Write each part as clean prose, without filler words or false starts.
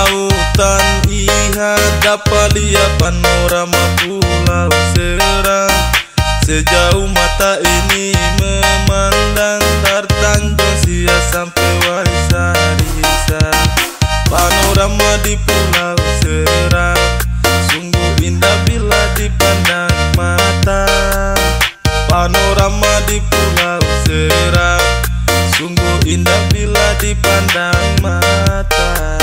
lautan, iha dapat lihat panorama Pulau Serang. Sejauh mata ini memandang tertanjung Sia sampai Waisarisa. Panorama di Pulau Serang sungguh indah bila dipandang mata. Panorama di Pulau Serang sungguh indah bila dipandang mata.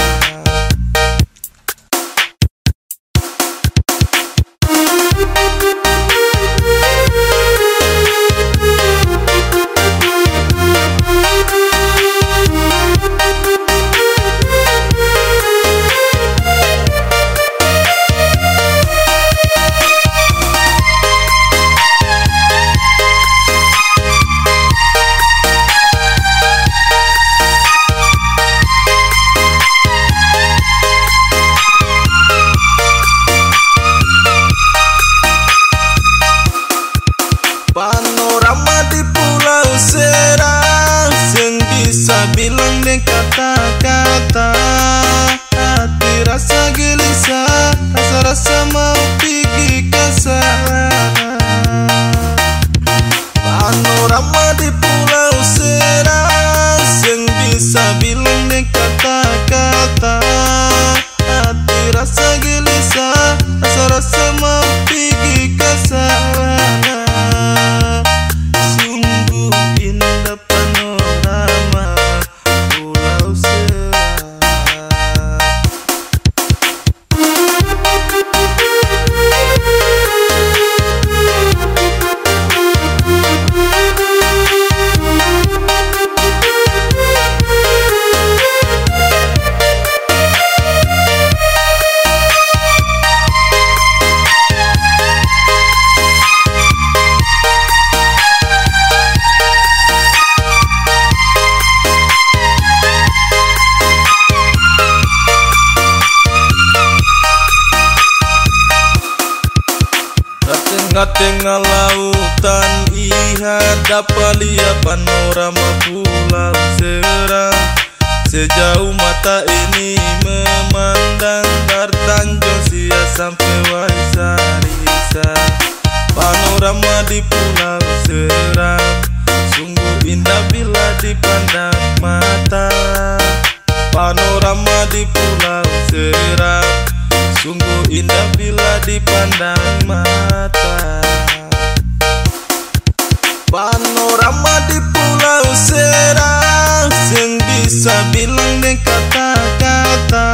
Panorama di Pulau Serang sing bisa bilang dengan kata-kata. Hati rasa gelisah, rasa mau pergi ke sana. Panorama di Pulau Serang sing bisa bilang dengan kata-kata. Hati rasa gelisah, rasa mau pergi ke sana. Tengah lautan, iha dapat lihat panorama Pulau Serang. Sejauh mata ini memandang tertanjung Sia sampai Waisarisa. Panorama di Pulau Serang sungguh indah bila dipandang mata. Panorama di Pulau Serang sungguh indah bila dipandang mata. Panorama di Pulau Serang sing bisa bilang dengan kata-kata.